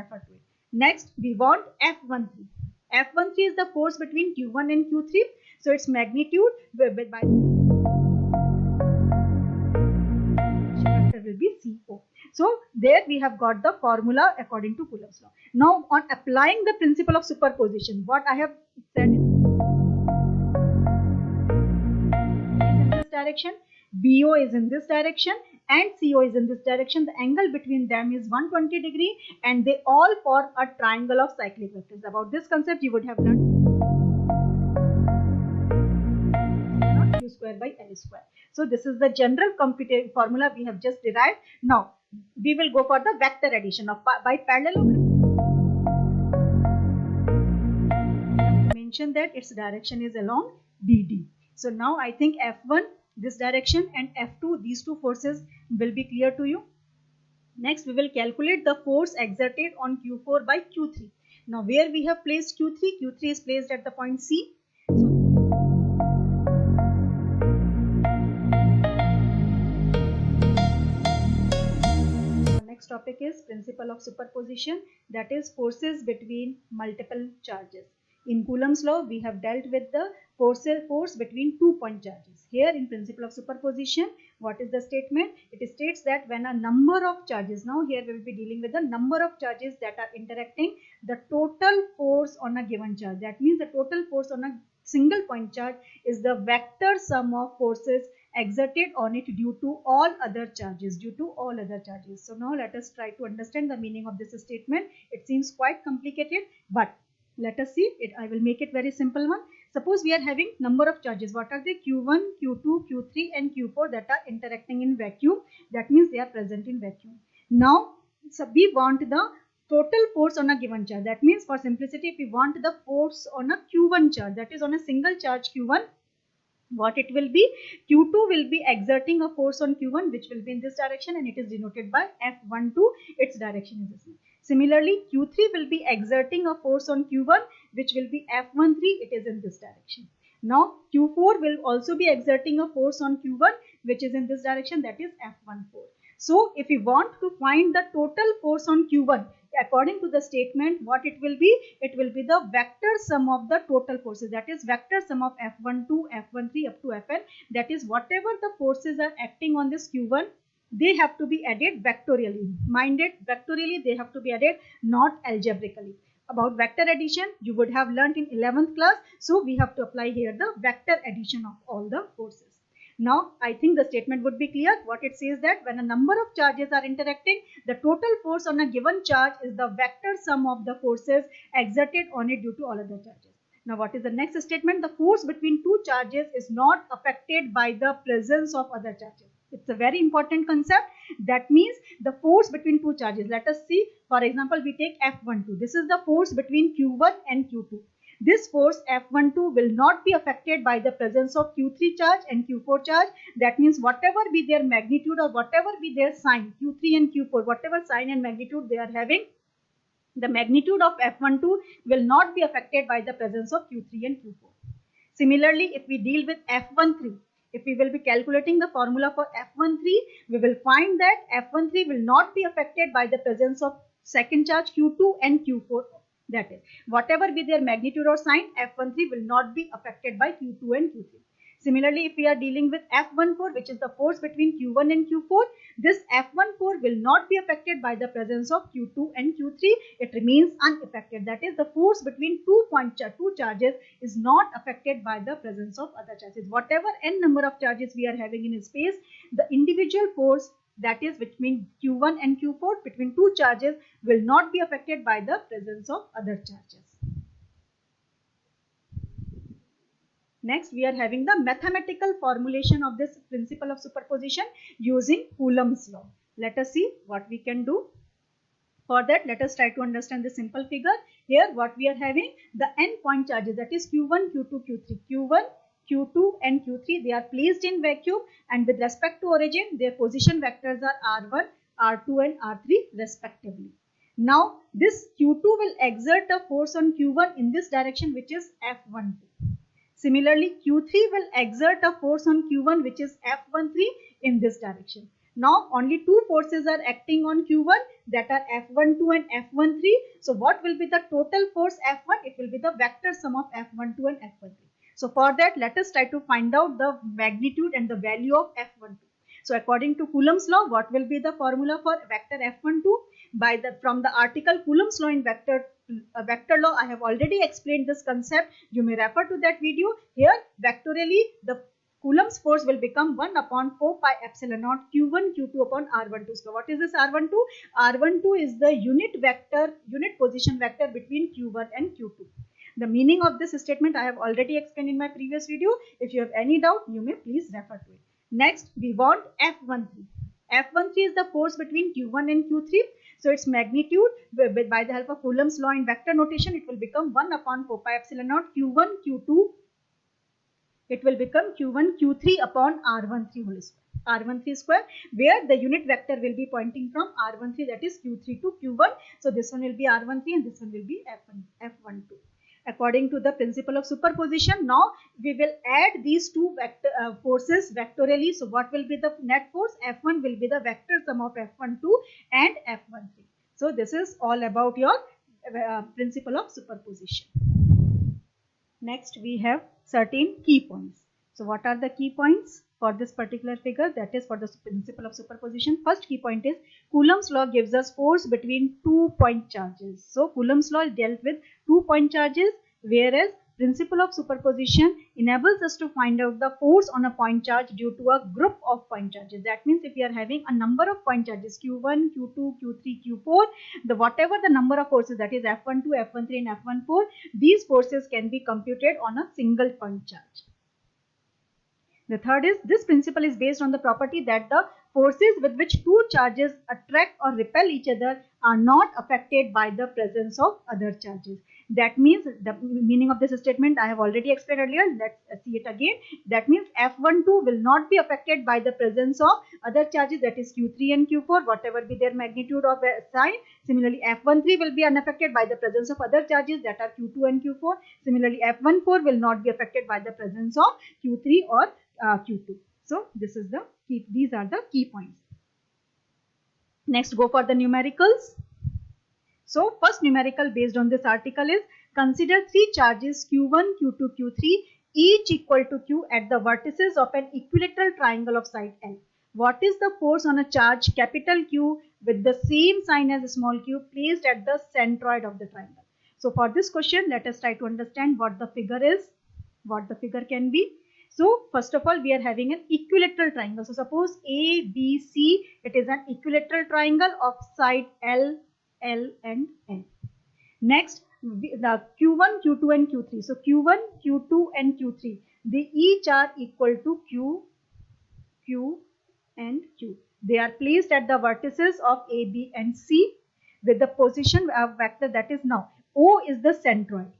refer to it. Next, we want F13. F13 is the force between Q1 and Q3. So its magnitude by vector will be CO. So there we have got the formula according to Coulomb's law. Now on applying the principle of superposition, what I have said is in this direction, BO is in this direction and CO is in this direction. The angle between them is 120 degree and they all form a triangle of cyclic vectors. About this concept you would have learned Q square by L square. So this is the general formula we have just derived. Now we will go for the vector addition of by parallelogram. Mention that its direction is along BD. So now I think F1 this direction and F2 these two forces will be clear to you. Next we will calculate the force exerted on Q4 by Q3. Now where we have placed Q3? Q3 is placed at the point C. Next topic is principle of superposition, that is forces between multiple charges. In Coulomb's law, we have dealt with the force between 2 point charges. Here in principle of superposition, what is the statement? It states that when a number of charges, now here we will be dealing with the number of charges that are interacting, the total force on a given charge. That means the total force on a single point charge is the vector sum of forces exerted on it due to all other charges, So now let us try to understand the meaning of this statement. It seems quite complicated, but let us see it. I will make it very simple one. Suppose we are having number of charges. What are they? Q1, Q2, Q3 and Q4 that are interacting in vacuum. That means they are present in vacuum. Now, so we want the total force on a given charge. That means for simplicity, if we want the force on a Q1 charge, that is on a single charge Q1, what it will be? Q2 will be exerting a force on Q1 which will be in this direction and it is denoted by F12. Its direction is this one. Similarly, Q3 will be exerting a force on Q1 which will be F13. It is in this direction. Now Q4 will also be exerting a force on Q1 which is in this direction, that is F14. So if we want to find the total force on Q1, according to the statement, what it will be? It will be the vector sum of the total forces, that is vector sum of F12, F13 up to Fn. That is whatever the forces are acting on this Q1, they have to be added vectorially. Mind it, vectorially they have to be added, not algebraically. About vector addition, you would have learnt in 11th class. So we have to apply here the vector addition of all the forces. Now, I think the statement would be clear. What it says that when a number of charges are interacting, the total force on a given charge is the vector sum of the forces exerted on it due to all other charges. Now, what is the next statement? The force between two charges is not affected by the presence of other charges. It's a very important concept. That means the force between two charges. Let us see. For example, we take F12. This is the force between Q1 and Q2. This force F12 will not be affected by the presence of Q3 charge and Q4 charge. That means whatever be their magnitude or whatever be their sign, Q3 and Q4, whatever sign and magnitude they are having, the magnitude of F12 will not be affected by the presence of Q3 and Q4. Similarly, if we deal with F13, if we will be calculating the formula for F13, we will find that F13 will not be affected by the presence of second charge Q2 and Q4. That is, whatever be their magnitude or sign, F13 will not be affected by Q2 and Q3. Similarly, if we are dealing with F14, which is the force between Q1 and Q4, this F14 will not be affected by the presence of Q2 and Q3. It remains unaffected. That is, the force between two charges is not affected by the presence of other charges. Whatever n number of charges we are having in space, the individual force, that is between Q1 and Q4, between two charges, will not be affected by the presence of other charges. Next, we are having the mathematical formulation of this principle of superposition using Coulomb's law. Let us see what we can do. For that, let us try to understand the simple figure. Here, what we are having, the n point charges, that is Q1, Q2, Q3. Q1, Q2 and Q3, they are placed in vacuum, and with respect to origin, their position vectors are R1, R2 and R3 respectively. Now, this Q2 will exert a force on Q1 in this direction, which is F12. Similarly, Q3 will exert a force on Q1, which is F13 in this direction. Now only two forces are acting on Q1, that are F12 and F13. So what will be the total force F1? It will be the vector sum of F12 and F13. So for that, let us try to find out the magnitude and the value of F12. So according to Coulomb's law, what will be the formula for vector F12? From the article Coulomb's law in vector law, I have already explained this concept. You may refer to that video. Here vectorially the Coulomb's force will become 1 upon 4 pi epsilon naught Q1 Q2 upon R12 square. What is this R12? R12 is the unit position vector between Q1 and Q2. The meaning of this statement I have already explained in my previous video. If you have any doubt, you may please refer to it. Next, we want F13. F13 is the force between Q1 and Q3. So its magnitude, by the help of Coulomb's law in vector notation, it will become 1 upon 4 pi epsilon naught Q1 Q2. It will become Q1 Q3 upon R13 whole square. R13 square, where the unit vector will be pointing from R13, that is Q3 to Q1. So this one will be R13 and this one will be F12. According to the principle of superposition, now we will add these two forces vectorially. So what will be the net force? F1 will be the vector sum of F12 and F13. So this is all about your principle of superposition. Next, we have certain key points. So what are the key points for this particular figure? That is for the principle of superposition. First key point is Coulomb's law gives us force between 2 point charges. So Coulomb's law dealt with 2 point charges, whereas principle of superposition enables us to find out the force on a point charge due to a group of point charges. That means if we are having a number of point charges Q1, Q2, Q3, Q4, whatever the number of forces, that is F12, F13 and F14, these forces can be computed on a single point charge. The third is, this principle is based on the property that the forces with which two charges attract or repel each other are not affected by the presence of other charges. That means, the meaning of this statement I have already explained earlier. Let's see it again. That means F12 will not be affected by the presence of other charges, that is Q3 and Q4, whatever be their magnitude or sign. Similarly, F13 will be unaffected by the presence of other charges, that are Q2 and Q4. Similarly, F14 will not be affected by the presence of Q3 or Q2. So this is the key. These are the key points. Next, go for the numericals. So first numerical based on this article is, consider three charges Q1, Q2, Q3 each equal to Q at the vertices of an equilateral triangle of side L. What is the force on a charge capital Q with the same sign as small q placed at the centroid of the triangle? So for this question, let us try to understand what the figure is, what the figure can be. So first of all, we are having an equilateral triangle. So suppose A, B, C, it is an equilateral triangle of side L, L and N. Next, the Q1, Q2 and Q3. So Q1, Q2 and Q3, they each are equal to Q, Q and Q. They are placed at the vertices of A, B and C with the position of vector, that is, now O is the centroid.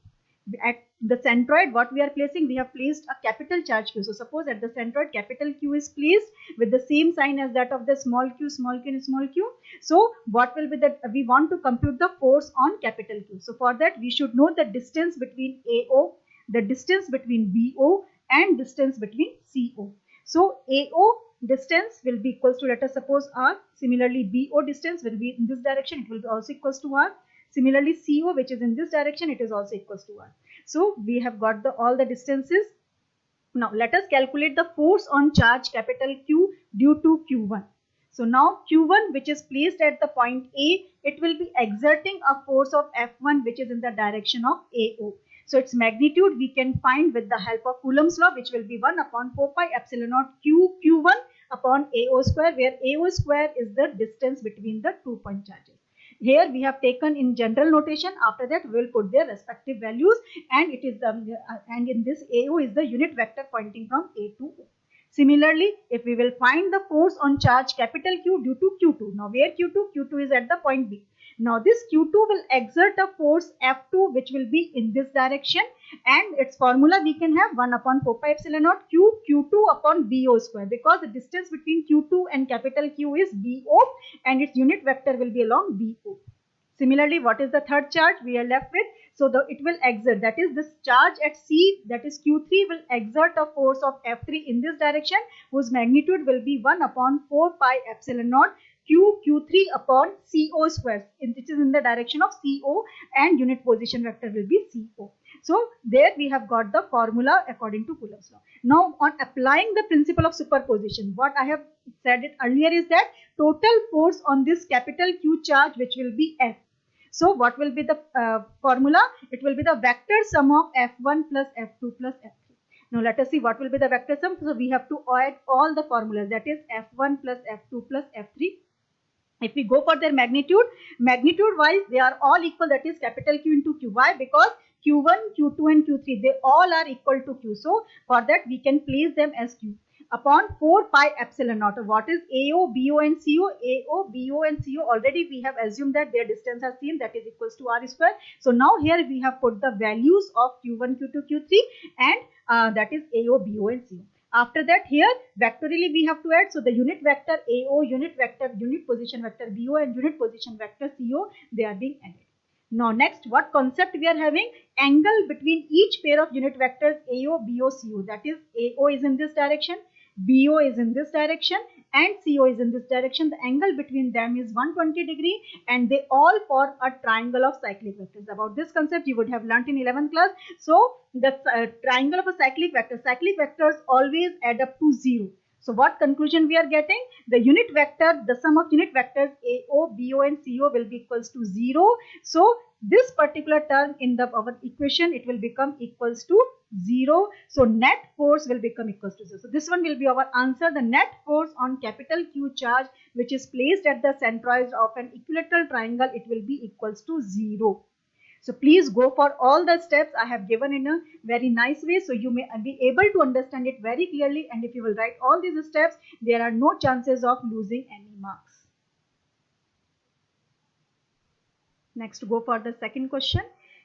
At the centroid, what we are placing, we have placed a capital charge Q. So suppose at the centroid capital Q is placed with the same sign as that of the small q and small q. So what will be that? We want to compute the force on capital Q. So for that, we should know the distance between AO, the distance between BO and distance between CO. So AO distance will be equals to, let us suppose, R. Similarly, BO distance will be in this direction, it will be also equals to R. Similarly, CO, which is in this direction, it is also equals to R. So we have got all the distances. Now let us calculate the force on charge capital Q due to Q1. So now Q1, which is placed at the point A, it will be exerting a force of F1, which is in the direction of AO. So its magnitude we can find with the help of Coulomb's law, which will be 1 upon 4 pi epsilon naught Q Q1 upon AO square, where AO square is the distance between the 2 point charges. Here we have taken in general notation. After that, we will put their respective values, and it is and in this AO is the unit vector pointing from A to O. Similarly, if we will find the force on charge capital Q due to Q2. Now where Q2? Q2 is at the point B. Now this Q2 will exert a force F2, which will be in this direction, and its formula we can have 1 upon 4 pi epsilon naught Q Q2 upon BO square, because the distance between Q2 and capital Q is BO and its unit vector will be along BO. Similarly, what is the third charge we are left with? So it will exert, that is this charge at C, that is Q3, will exert a force of F3 in this direction, whose magnitude will be 1 upon 4 pi epsilon naught Q3 upon CO square, which is in the direction of CO, and unit position vector will be CO. So there we have got the formula according to Coulomb's law. Now on applying the principle of superposition, what I have said it earlier is that total force on this capital Q charge, which will be F. So what will be the formula? It will be the vector sum of F1 plus F2 plus F3. Now let us see what will be the vector sum. So we have to add all the formulas, that is F1 plus F2 plus F3. If we go for their magnitude wise, they are all equal, that is capital Q into Q. Why? Because Q1, Q2 and Q3, they all are equal to Q. So for that we can place them as Q upon 4 pi epsilon naught. What is AO, BO and CO? AO, BO and CO, already we have assumed that their distance are same, that is equals to R square. So now here we have put the values of Q1, Q2, Q3 and that is AO, BO and CO. After that, here vectorially we have to add. So the unit vector AO, unit vector, unit position vector BO and unit position vector CO, they are being added. Now next, what concept we are having? Angle between each pair of unit vectors AO, BO, CO. That is AO is in this direction, BO is in this direction and CO is in this direction. The angle between them is 120 degree and they all form a triangle of cyclic vectors. About this concept you would have learnt in 11th class. So the triangle of a cyclic vectors always add up to 0. So what conclusion we are getting? The unit vector, the sum of unit vectors AO, BO and CO will be equals to 0. So this particular term in our equation, it will become equals to 0. So net force will become equals to 0. So this one will be our answer. The net force on capital Q charge, which is placed at the centroid of an equilateral triangle, it will be equals to 0. So please go for all the steps I have given in a very nice way, so you may be able to understand it very clearly, and if you will write all these steps, there are no chances of losing any marks. Next, go for the second question.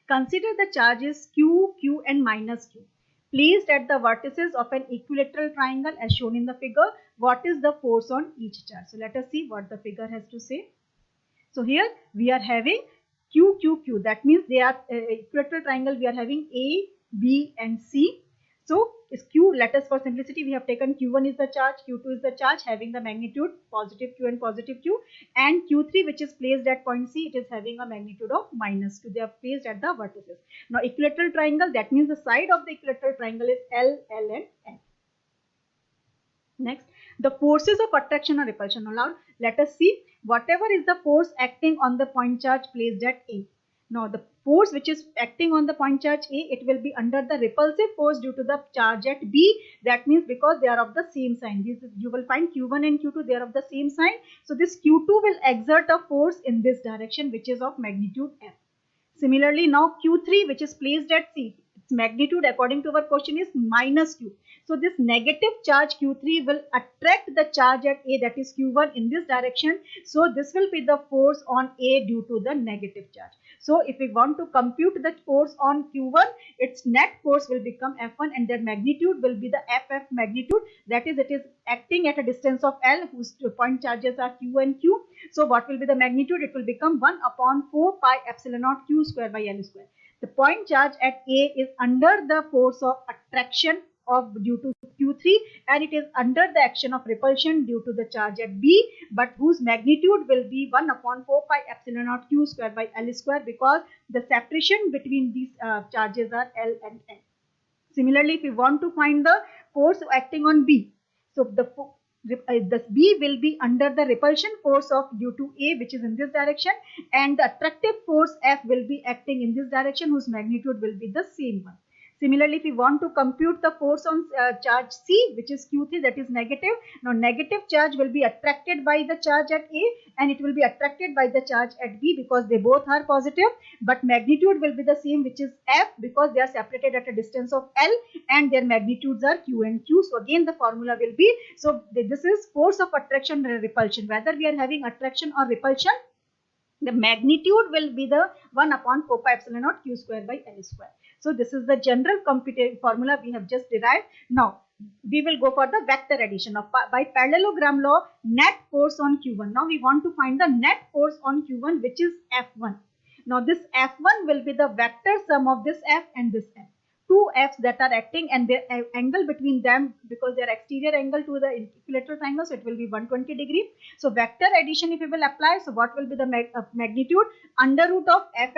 Consider the charges Q, Q and minus Q placed at the vertices of an equilateral triangle as shown in the figure. What is the force on each charge? So let us see what the figure has to say. So here we are having Q, Q, Q. That means they are equilateral triangle. We are having A, B and C. So is Q, let us for simplicity we have taken Q1 is the charge, Q2 is the charge having the magnitude positive Q and positive Q, and Q3 which is placed at point C, it is having a magnitude of minus Q. They are placed at the vertices. Now equilateral triangle, that means the side of the equilateral triangle is L, L and L. Next, the forces of attraction or repulsion. Now let us see whatever is the force acting on the point charge placed at A. Now the force which is acting on the point charge A, it will be under the repulsive force due to the charge at B. That means because they are of the same sign. You will find Q1 and Q2, they are of the same sign. So this Q2 will exert a force in this direction which is of magnitude F. Similarly, now Q3 which is placed at C, its magnitude according to our question is minus Q. So this negative charge Q3 will attract the charge at A, that is Q1, in this direction. So this will be the force on A due to the negative charge. So if we want to compute the force on Q1, its net force will become F1 and their magnitude will be the FF magnitude. That is, it is acting at a distance of L whose point charges are Q and Q. So what will be the magnitude? It will become 1 upon 4 pi epsilon naught Q square by L square. The point charge at A is under the force of attraction due to Q3 and it is under the action of repulsion due to the charge at B, but whose magnitude will be 1 upon 4 pi epsilon naught Q square by L square because the separation between these charges are L and L. Similarly, if we want to find the force acting on B, so this B will be under the repulsion force of due to A, which is in this direction, and the attractive force F will be acting in this direction whose magnitude will be the same one. Similarly, if we want to compute the force on charge C, which is Q3, that is negative. Now, negative charge will be attracted by the charge at A and it will be attracted by the charge at B because they both are positive. But magnitude will be the same, which is F, because they are separated at a distance of L and their magnitudes are Q and Q. So, again the formula will be, so this is force of attraction and repulsion. Whether we are having attraction or repulsion, the magnitude will be the 1 upon 4 pi epsilon naught Q square by L square. So this is the general computative formula we have just derived. Now we will go for the vector addition. Now by parallelogram law, net force on Q1. Now we want to find the net force on Q1, which is F1. Now this F1 will be the vector sum of this F and this F. Two F's that are acting and their angle between them, because their exterior angle to the equilateral triangle, so it will be 120 degree. So vector addition if we will apply, so what will be the magnitude? Under root of f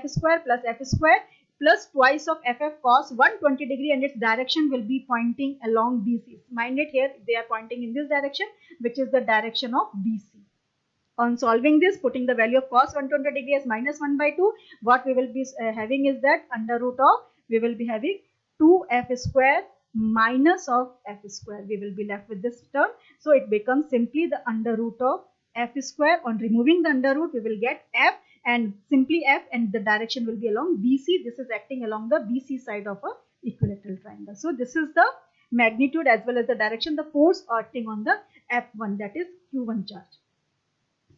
square plus f square plus twice of ff cos 120 degree, and its direction will be pointing along BC. Mind it, here they are pointing in this direction, which is the direction of BC. On solving this, putting the value of cos 120 degree as minus 1 by 2, what we will be having is that under root of, we will be having 2f square minus of f square. We will be left with this term. So it becomes simply the under root of f square. On removing the under root, we will get f and simply f, and the direction will be along BC. This is acting along the BC side of a equilateral triangle. So this is the magnitude as well as the direction, the force acting on the F1, that is Q1 charge.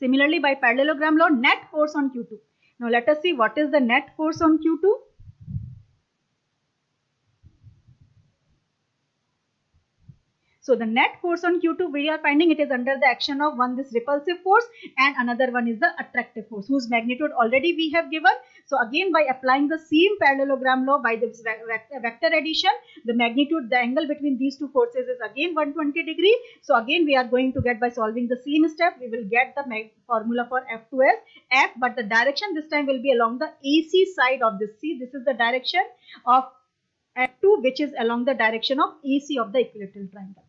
Similarly, by parallelogram law, net force on Q2. Now let us see what is the net force on Q2. So the net force on Q2, we are finding it is under the action of one, this repulsive force, and another one is the attractive force, whose magnitude already we have given. So again, by applying the same parallelogram law by this vector addition, the magnitude, the angle between these two forces is again 120 degree. So again, we are going to get, by solving the same step, we will get the formula for F2 as F, but the direction this time will be along the AC side of this. See, this is the direction of F2, which is along the direction of AC of the equilateral triangle.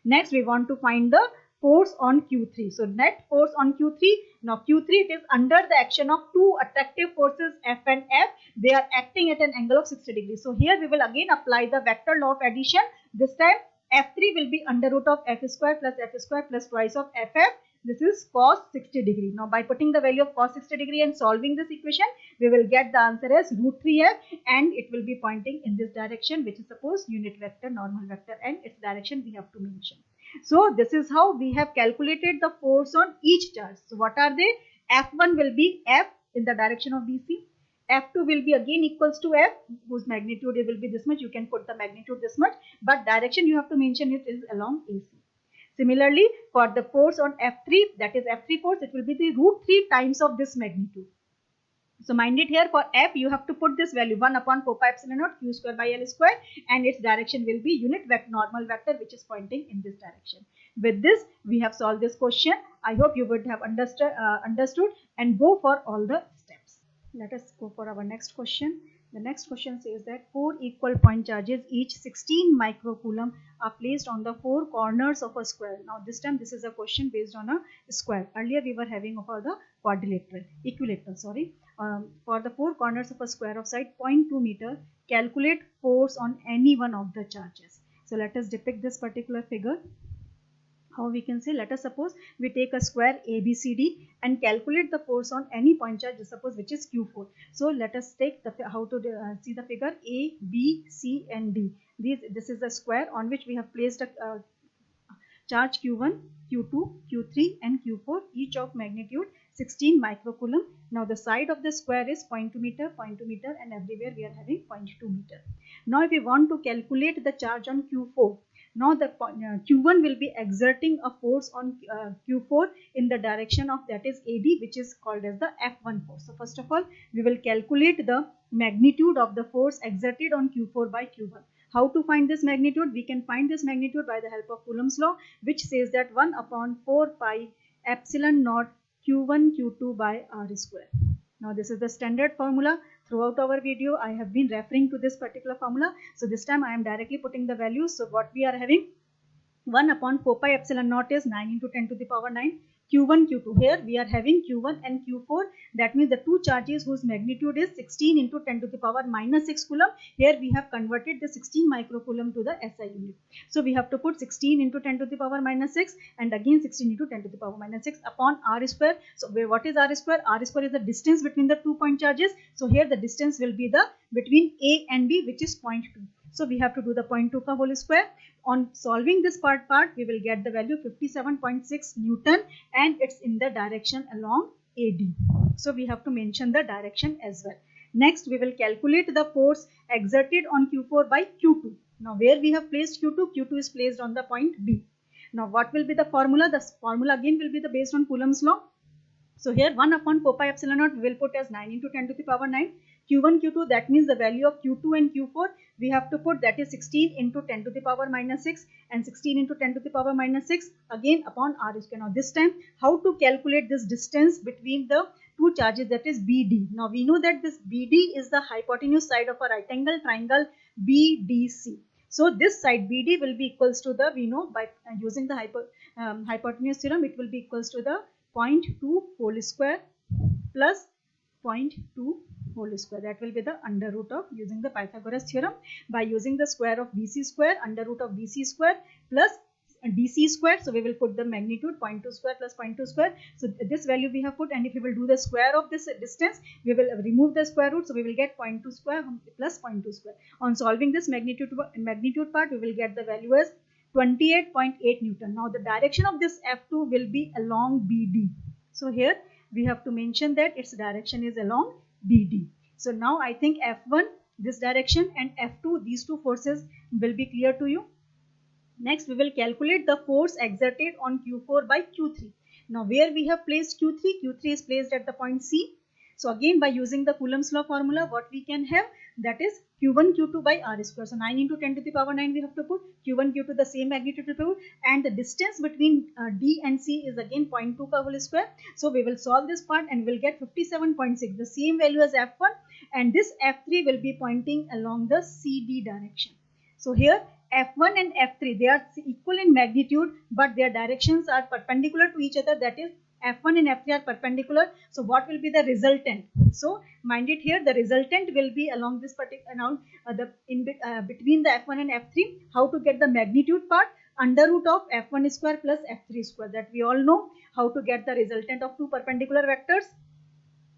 Next, we want to find the force on Q3. So net force on Q3. Now Q3, it is under the action of two attractive forces F and F. They are acting at an angle of 60 degrees. So here we will again apply the vector law of addition. This time F3 will be under root of f square plus twice of ff. This is cos 60 degree. Now by putting the value of cos 60 degree and solving this equation, we will get the answer as root 3f, and it will be pointing in this direction, which is suppose unit vector, normal vector, and its direction we have to mention. So this is how we have calculated the force on each charge. So what are they? F1 will be F in the direction of BC. F2 will be again equals to F, whose magnitude will be this much. You can put the magnitude this much, but direction you have to mention it is along AC. Similarly, for the force on F3, that is F3 force, it will be the root 3 times of this magnitude. So mind it, here for F, you have to put this value 1 upon 4 pi epsilon naught Q square by L square, and its direction will be unit vector, normal vector, which is pointing in this direction. With this, we have solved this question. I hope you would have understood and go for all the steps. Let us go for our next question. The next question says that 4 equal point charges, each 16 microcoulomb, are placed on the 4 corners of a square. Now this time this is a question based on a square. Earlier we were having for the equilateral. For the 4 corners of a square of side 0.2 meter, calculate force on any one of the charges. So let us depict this particular figure. How we can say, let us suppose we take a square ABCD and calculate the force on any point charge, suppose which is Q4. So let us take the how to see the figure A, B, C and D. This is the square on which we have placed a charge Q1, Q2, Q3 and Q4, each of magnitude 16 microcoulomb. Now the side of the square is 0.2 meter, and everywhere we are having 0.2 meter. Now if we want to calculate the charge on Q4, now the Q1 will be exerting a force on Q4 in the direction of, that is AD, which is called as the F1 force. So first of all, we will calculate the magnitude of the force exerted on Q4 by Q1. How to find this magnitude? We can find this magnitude by the help of Coulomb's law, which says that 1 upon 4 pi epsilon naught Q1 Q2 by R square. Now this is the standard formula. Throughout our video, I have been referring to this particular formula. So this time I am directly putting the values. So what we are having, 1 upon 4 pi epsilon naught is 9 into 10 to the power 9. Q1, Q2. Here we are having Q1 and Q4. That means the two charges whose magnitude is 16 into 10 to the power minus 6 coulomb. Here we have converted the 16 microcoulomb to the SI unit. So we have to put 16 into 10 to the power minus 6 and again 16 into 10 to the power minus 6 upon R square. So what is R square? R square is the distance between the 2 point charges. So here the distance will be the between A and B, which is 0.2. So we have to do the 0.2 ka whole square. On solving this part, we will get the value 57.6 Newton, and it's in the direction along AD. So we have to mention the direction as well. Next, we will calculate the force exerted on Q4 by Q2. Now where we have placed Q2, Q2 is placed on the point B. Now what will be the formula? The formula again will be based on Coulomb's law. So here 1 upon 4 pi epsilon naught we will put as 9 into 10 to the power 9. Q1, Q2, that means the value of Q2 and Q4 we have to put, that is 16 into 10 to the power minus 6 and 16 into 10 to the power minus 6 again upon r square. Now this time how to calculate this distance between the two charges, that is BD. Now we know that this BD is the hypotenuse side of a right angle triangle BDC. So this side BD will be equals to the, we know by using the hypotenuse theorem, it will be equals to the 0.2 whole square plus 0.2 whole square. That will be the under root of, using the Pythagoras theorem, by using the square of BC square, under root of BC square plus DC square. So we will put the magnitude 0.2 square plus 0.2 square. So this value we have put, and if we will do the square of this distance, we will remove the square root. So we will get 0.2 square plus 0.2 square. On solving this magnitude part, we will get the value as 28.8 Newton. Now the direction of this F2 will be along BD. So here we have to mention that its direction is along BD. So now I think F1 this direction and F2 these two forces will be clear to you. Next we will calculate the force exerted on Q4 by Q3. Now where we have placed Q3? Q3 is placed at the point C. So again by using the Coulomb's law formula, what we can have, that is Q1 Q2 by r square. So 9 into 10 to the power 9 we have to put, Q1 Q2 the same magnitude to put, and the distance between D and C is again 0.2 ka whole square. So we will solve this part and we'll get 57.6, the same value as F1, and this F3 will be pointing along the CD direction. So here F1 and F3, they are equal in magnitude but their directions are perpendicular to each other, that is F1 and F3 are perpendicular. So what will be the resultant? So mind it, here the resultant will be along this particular between the F1 and F3. How to get the magnitude part? Under root of F1 square plus F3 square, that we all know how to get the resultant of two perpendicular vectors.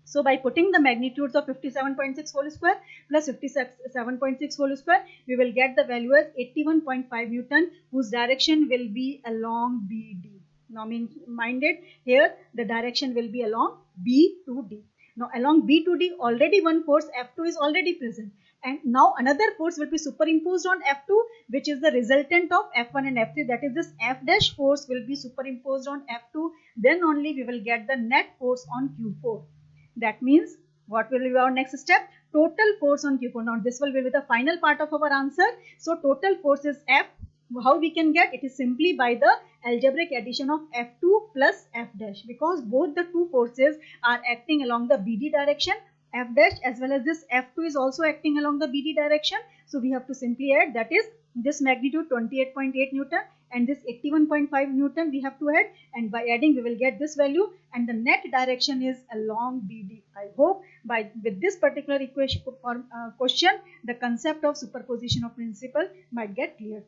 So by putting the magnitudes of 57.6 whole square plus 57.6 whole square, we will get the value as 81.5 Newton, whose direction will be along BD. Now mind it, here the direction will be along B to D. Now along B to D, already one force F2 is already present, and now another force will be superimposed on F2, which is the resultant of F1 and F3, that is this F dash force will be superimposed on F2. Then only we will get the net force on Q4. That means what will be our next step? Total force on Q4. Now this will be the final part of our answer. So total force is F. How we can get? It is simply by the algebraic addition of F2 plus F dash, because both the two forces are acting along the BD direction. F dash as well as this F2 is also acting along the BD direction. So we have to simply add, that is this magnitude 28.8 Newton and this 81.5 Newton we have to add, and by adding we will get this value, and the net direction is along BD. I hope with this particular equation question the concept of superposition of principle might get clear.